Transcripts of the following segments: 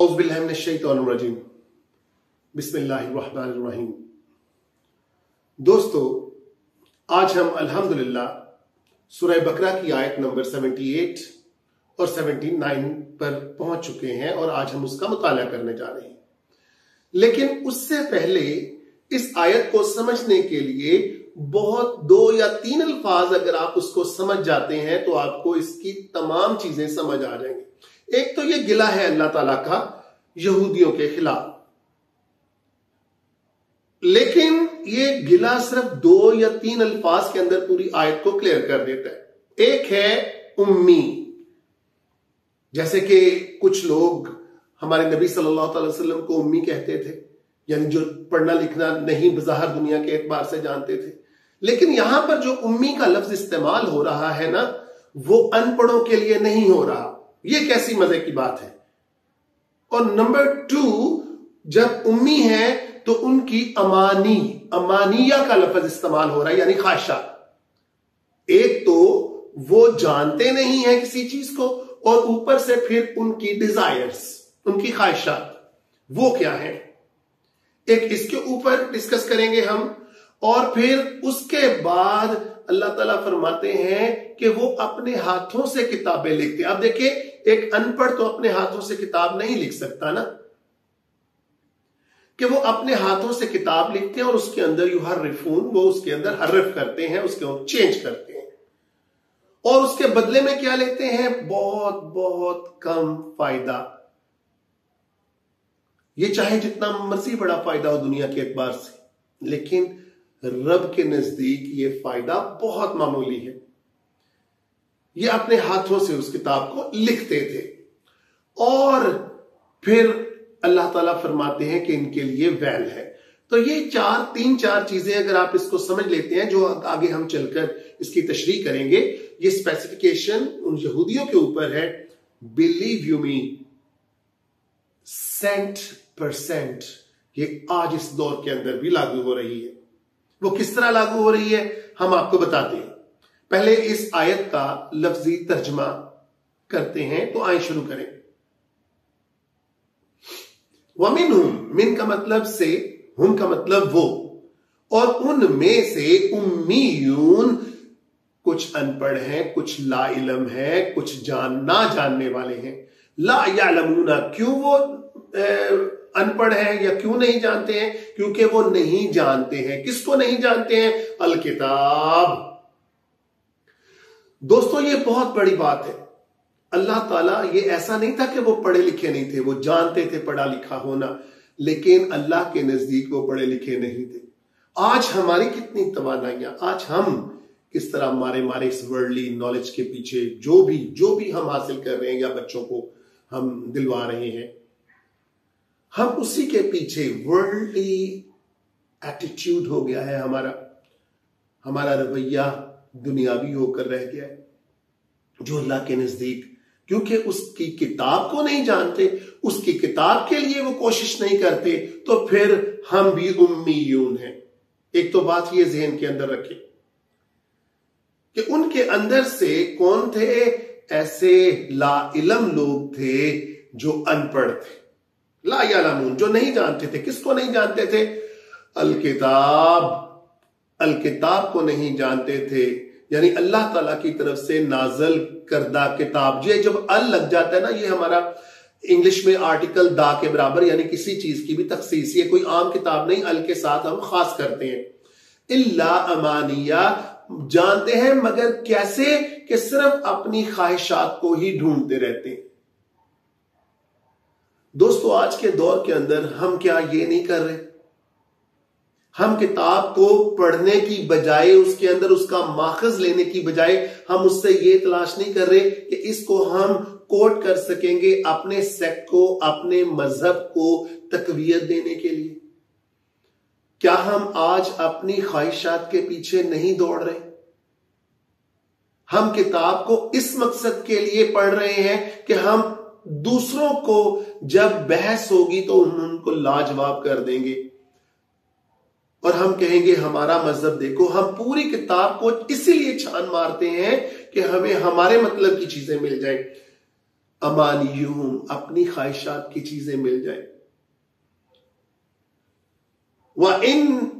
औज़ुबिल्लाहिमिनश्शैतानिर्रजीम बिस्मिल्लाहिर्रहमानिर्रहीम। दोस्तों, आज हम अल्हम्दुलिल्लाह सूरह बकरा की आयत नंबर 78 और 79 पर पहुंच चुके हैं और आज हम उसका मुताला करने जा रहे हैं। लेकिन उससे पहले इस आयत को समझने के लिए बहुत 2 या 3 अल्फाज अगर आप उसको समझ जाते हैं तो आपको इसकी तमाम चीजें समझ आ जाएंगी। एक तो ये गिला है अल्लाह ताला का यहूदियों के खिलाफ, लेकिन ये गिला सिर्फ 2 या 3 अल्फाज के अंदर पूरी आयत को क्लियर कर देता है। एक है उम्मी, जैसे कि कुछ लोग हमारे नबी सल्लल्लाहु अलैहि वसल्लम को उम्मी कहते थे, यानी जो पढ़ना लिखना नहीं बज़ाहिर दुनिया के एतबार से जानते थे। लेकिन यहां पर जो उम्मी का लफ्ज इस्तेमाल हो रहा है ना, वो अनपढ़ों के लिए नहीं हो रहा। ये कैसी मजे की बात है। और नंबर 2, जब उम्मी है तो उनकी अमानिया का लफ्ज इस्तेमाल हो रहा है, यानी ख्वाहिशा। एक तो वो जानते नहीं है किसी चीज को, और ऊपर से फिर उनकी डिजायर्स, उनकी ख्वाहिशात, वो क्या है, एक इसके ऊपर डिस्कस करेंगे हम। और फिर उसके बाद अल्लाह ताला फरमाते हैं कि वो अपने हाथों से किताबें लिखते हैं। अब देखिए, एक अनपढ़ तो अपने हाथों से किताब नहीं लिख सकता ना, कि वो अपने हाथों से किताब लिखते हैं और उसके अंदर युहर्रिफून, वो उसके अंदर हर्फ करते हैं, उसके चेंज करते हैं, और उसके बदले में क्या लेते हैं? बहुत बहुत कम फायदा। ये चाहे जितना मर्जी बड़ा फायदा हो दुनिया के एतबार से, लेकिन रब के नजदीक ये फायदा बहुत मामूली है। ये अपने हाथों से उस किताब को लिखते थे। और फिर अल्लाह ताला फरमाते हैं कि इनके लिए वैल है। तो ये 3-4 चीजें अगर आप इसको समझ लेते हैं, जो आगे हम चलकर इसकी तशरीह करेंगे, ये स्पेसिफिकेशन उन यहूदियों के ऊपर है। बिलीव यू मी, 100% ये आज इस दौर के अंदर भी लागू हो रही है। वो किस तरह लागू हो रही है हम आपको बताते हैं। पहले इस आयत का लफ्जी तर्जमा करते हैं, तो आए शुरू करें। वमिनहुम, मिन का मतलब से, हुम का मतलब वो, और उनमें से उम्मीयून, कुछ अनपढ़ हैं, कुछ ला इलम है, कुछ ना जानने वाले हैं। ला यालमूना, क्यों वो अनपढ़ हैं या क्यों नहीं जानते हैं? क्योंकि वो नहीं जानते हैं। किसको नहीं जानते हैं? अल किताब। दोस्तों, ये बहुत बड़ी बात है। अल्लाह ताला, ये ऐसा नहीं था कि वो पढ़े लिखे नहीं थे, वो जानते थे पढ़ा लिखा होना, लेकिन अल्लाह के नजदीक वो पढ़े लिखे नहीं थे। आज हमारी कितनी तवानाइयां, आज हम किस तरह मारे इस वर्ल्डली नॉलेज के पीछे जो भी हम हासिल कर रहे हैं या बच्चों को हम दिलवा रहे हैं, हम उसी के पीछे वर्ल्डली एटीट्यूड हो गया है हमारा रवैया दुनियावी होकर रह गया है, जो अल्लाह के नजदीक, क्योंकि उसकी किताब को नहीं जानते, उसकी किताब के लिए वो कोशिश नहीं करते, तो फिर हम भी उम्मीयून हैं। एक तो बात ये ज़हन के अंदर रखें कि उनके अंदर से कौन थे? ऐसे ला इलम लोग थे जो अनपढ़ थे, ला यालमून, जो नहीं जानते थे। किसको नहीं जानते थे? अल किताब को नहीं जानते थे, यानी अल्लाह ताला की तरफ से नाजल करदा किताब। ये जब अल लग जाता है ना, ये हमारा इंग्लिश में आर्टिकल दा के बराबर, यानी किसी चीज की भी तखसीस, ये कोई आम किताब नहीं, अल के साथ हम खास करते हैं। इल्ला अमानिया, जानते हैं मगर कैसे? कि सिर्फ अपनी ख्वाहिशात को ही ढूंढते रहते हैं। दोस्तों, आज के दौर के अंदर हम क्या ये नहीं कर रहे? हम किताब को पढ़ने की बजाय, उसके अंदर उसका माखज लेने की बजाय, हम उससे ये तलाश नहीं कर रहे कि इसको हम कोट कर सकेंगे अपने सेक्ट को, अपने मजहब को तकवीयत देने के लिए। क्या हम आज अपनी ख्वाहिशात के पीछे नहीं दौड़ रहे? हम किताब को इस मकसद के लिए पढ़ रहे हैं कि हम दूसरों को जब बहस होगी तो उनको लाजवाब कर देंगे और हम कहेंगे हमारा मजहब देखो। हम पूरी किताब को इसीलिए छान मारते हैं कि हमें हमारे मतलब की चीजें मिल जाए, अमानियूम, अपनी ख्वाहिशात की चीजें मिल जाए। व इन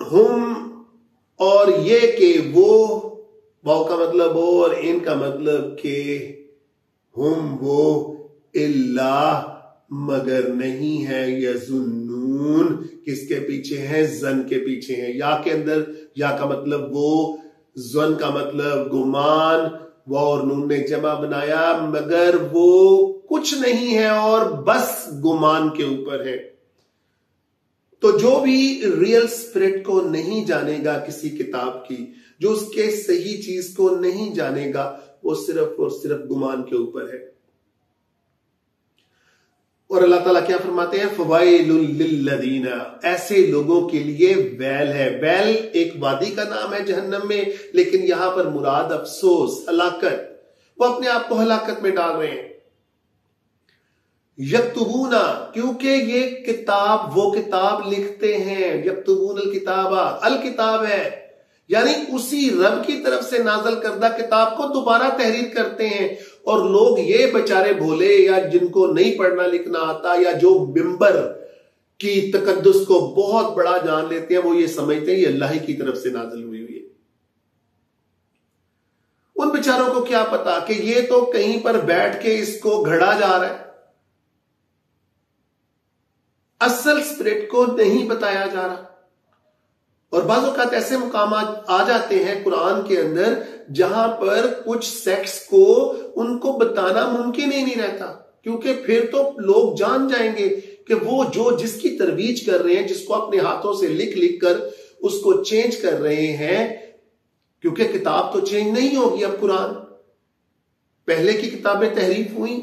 हुम, और ये कि वो, वाव का मतलब और इन का मतलब के, हुम वो, इल्लाह मगर नहीं है, यजुन्नून किसके पीछे है, जन के पीछे है। या के अंदर या का मतलब वो, जन का मतलब गुमान, वो और नून ने जमा बनाया, मगर वो कुछ नहीं है और बस गुमान के ऊपर है। तो जो भी रियल स्पिरिट को नहीं जानेगा किसी किताब की, जो उसके सही चीज को नहीं जानेगा, वो सिर्फ और सिर्फ गुमान के ऊपर है। और अल्लाह ताला क्या फरमाते हैं, फवाइलुल लिल्लदीना, ऐसे लोगों के लिए वैल है। वैल एक वादी का नाम है जहन्नम में, लेकिन यहां पर मुराद अफसोस, हलाकत, वो अपने आप को हलाकत में डाल रहे हैं। यक्तुबूना, क्योंकि ये किताब वो किताब लिखते हैं, यक्तुबून अल किताबा, अल किताब है यानी उसी रब की तरफ से नाजल करदा किताब को दोबारा तहरीर करते हैं। और लोग ये बेचारे भोले या जिनको नहीं पढ़ना लिखना आता, या जो मिंबर की तकद्दुस को बहुत बड़ा जान लेते हैं, वो ये समझते हैं ये अल्लाह की तरफ से नाजिल हुई हुई है। उन बेचारों को क्या पता कि ये तो कहीं पर बैठ के इसको घड़ा जा रहा है, असल स्पिरिट को नहीं बताया जा रहा। और बाज़ औक़ात ऐसे मुकाम आ जाते हैं कुरान के अंदर जहां पर कुछ सेक्ट्स को उनको बताना मुमकिन ही नहीं रहता, क्योंकि फिर तो लोग जान जाएंगे कि वो जो जिसकी तरवीज कर रहे हैं, जिसको अपने हाथों से लिख लिख कर उसको चेंज कर रहे हैं, क्योंकि किताब तो चेंज नहीं होगी। अब कुरान, पहले की किताबें तहरीफ हुई,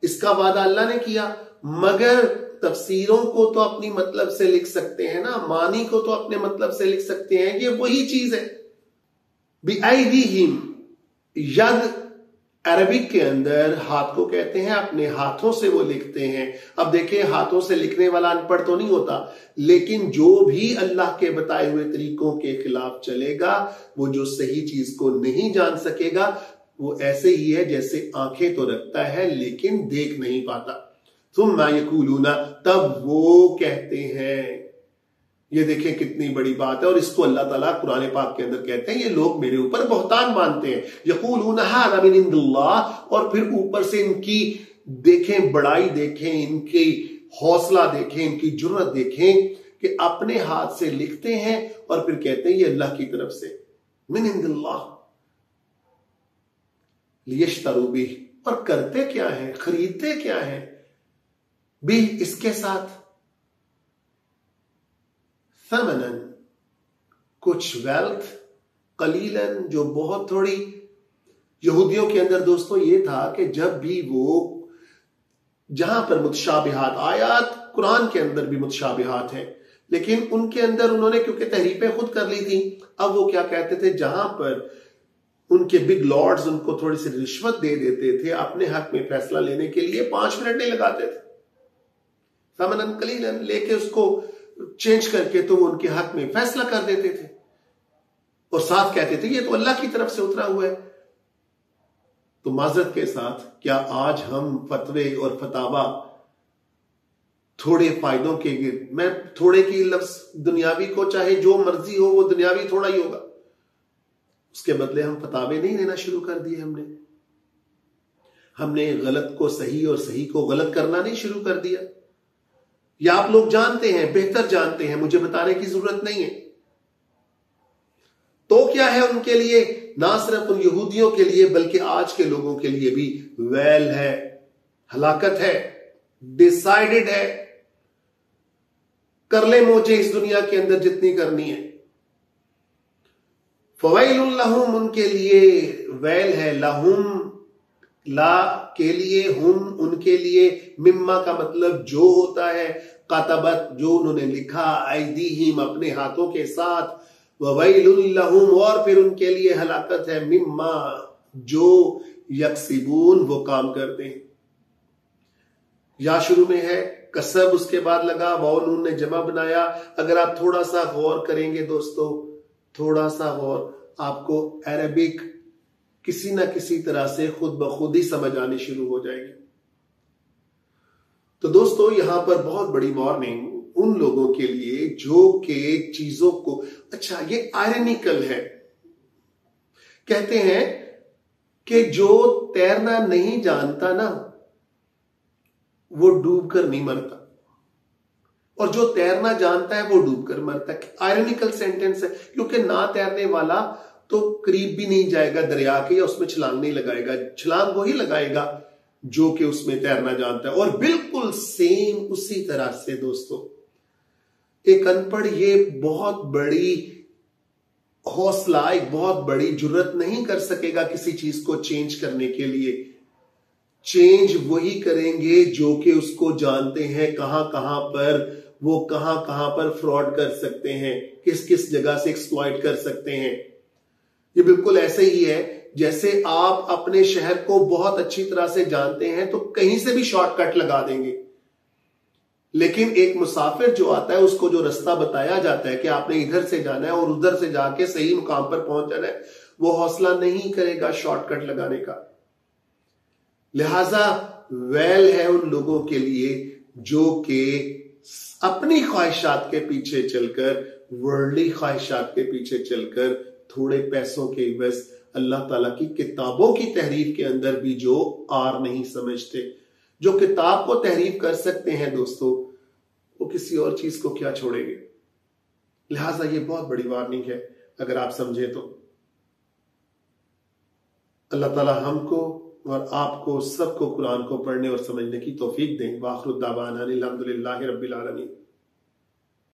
इसका वादा अल्लाह ने किया, मगर तफसीरों को तो अपनी मतलब से लिख सकते हैं ना, मानी को तो अपने मतलब से लिख सकते हैं। ये वही चीज है। बिआइदीहिम, यद अरबिक के अंदर हाथ को कहते हैं, अपने हाथों से वो लिखते हैं। अब देखें, हाथों से लिखने वाला अनपढ़ तो नहीं होता, लेकिन जो भी अल्लाह के बताए हुए तरीकों के खिलाफ चलेगा, वो जो सही चीज को नहीं जान सकेगा, वो ऐसे ही है जैसे आंखें तो रखता है लेकिन देख नहीं पाता। सुम्मा यकूलूना, तब वो कहते हैं। ये देखें कितनी बड़ी बात है। और इसको अल्लाह ताला कुरान पाक के अंदर कहते हैं, ये लोग मेरे ऊपर बहुतान बांधते हैं। यकूलूना हाज़ा मिन इंदिल्लाह, और फिर ऊपर से इनकी देखें बड़ाई, देखें इनकी हौसला, देखें इनकी जुर्रत, देखें कि अपने हाथ से लिखते हैं और फिर कहते हैं ये अल्लाह की तरफ से, मिन इंदिल्लाह लियश्तरू बिह। और करते क्या है, खरीदते क्या है, भी इसके साथ समनन, कुछ वेल्थ, कलीलन, जो बहुत थोड़ी। यहूदियों के अंदर दोस्तों ये था कि जब भी वो, जहां पर मुतशाबिहात, आयात कुरान के अंदर भी मुतशाबिहात है, लेकिन उनके अंदर उन्होंने क्योंकि तहरीफें खुद कर ली थी, अब वो क्या कहते थे, जहां पर उनके बिग लॉर्ड्स उनको थोड़ी सी रिश्वत दे देते थे अपने हक में फैसला लेने के लिए, 5 मिनट नहीं लगाते थे, समनन कलीलन लेके उसको चेंज करके तो वो उनके हक में फैसला कर देते थे और साथ कहते थे ये तो अल्लाह की तरफ से उतरा हुआ है। तो माजरत के साथ, क्या आज हम फतवे और फतावा थोड़े फायदों के, मैं थोड़े की लफ्ज दुनियावी को, चाहे जो मर्जी हो वो दुनियावी थोड़ा ही होगा, उसके बदले हम फतावे नहीं देना शुरू कर दिए। हमने गलत को सही और सही को गलत करना नहीं शुरू कर दिया। या आप लोग जानते हैं, बेहतर जानते हैं, मुझे बताने की जरूरत नहीं है। तो क्या है उनके लिए, ना सिर्फ उन यहूदियों के लिए बल्कि आज के लोगों के लिए भी वैल है, हलाकत है, डिसाइडेड है। कर ले मोचे इस दुनिया के अंदर जितनी करनी है। फवैलुल लहुम, उनके लिए वैल है, लहुम ला के लिए, हुम उनके लिए, मिम्मा का मतलब जो होता है, कतबत जो उन्होंने लिखा, ऐदीहिम अपने हाथों के साथ, ववैलुल लहुम और फिर उनके लिए हलाकत है, मिम्मा जो यक्सिबून वो काम करते हैं। या शुरू में है कसब, उसके बाद लगा वाव नून ने जमा बनाया। अगर आप थोड़ा सा गौर करेंगे दोस्तों, थोड़ा सा गौर, आपको अरबिक किसी ना किसी तरह से खुद ब खुद ही समझ आनी शुरू हो जाएगी। तो दोस्तों यहां पर बहुत बड़ी वार्निंग उन लोगों के लिए जो कि चीजों को, अच्छा ये आयरनिकल है, कहते हैं कि जो तैरना नहीं जानता ना वो डूबकर नहीं मरता, और जो तैरना जानता है वो डूबकर मरता है। आयरनिकल सेंटेंस है, क्योंकि ना तैरने वाला तो करीब भी नहीं जाएगा दरिया के, या उसमें छलांग नहीं लगाएगा, छलांग वही लगाएगा जो कि उसमें तैरना जानता है। और बिल्कुल सेम उसी तरह से दोस्तों एक अनपढ़ ये बहुत बड़ी हौसला, एक बहुत बड़ी जुर्रत नहीं कर सकेगा किसी चीज को चेंज करने के लिए। चेंज वही करेंगे जो कि उसको जानते हैं, कहां कहां पर वो कहां कहां पर फ्रॉड कर सकते हैं, किस किस जगह से एक्सप्लॉइट कर सकते हैं। ये बिल्कुल ऐसे ही है जैसे आप अपने शहर को बहुत अच्छी तरह से जानते हैं तो कहीं से भी शॉर्टकट लगा देंगे, लेकिन एक मुसाफिर जो आता है उसको जो रास्ता बताया जाता है कि आपने इधर से जाना है और उधर से जाके सही मुकाम पर पहुंच जाना है, वो हौसला नहीं करेगा शॉर्टकट लगाने का। लिहाजा वेल है उन लोगों के लिए जो कि अपनी ख्वाहिशात के पीछे चलकर, वर्ल्डली ख्वाहिशात के पीछे चलकर, थोड़े पैसों के इवज अल्लाह ताला की किताबों की तहरीफ के अंदर भी जो आर नहीं समझते। जो किताब को तहरीफ कर सकते हैं दोस्तों, वो किसी और चीज को क्या छोड़ेंगे। लिहाजा ये बहुत बड़ी वार्निंग है अगर आप समझे तो। अल्लाह ताला हमको और आपको सबको कुरान को पढ़ने और समझने की तौफीक दें। वाखिर दावाना अल्हम्दुलिल्लाहि रब्बिल आलमीन।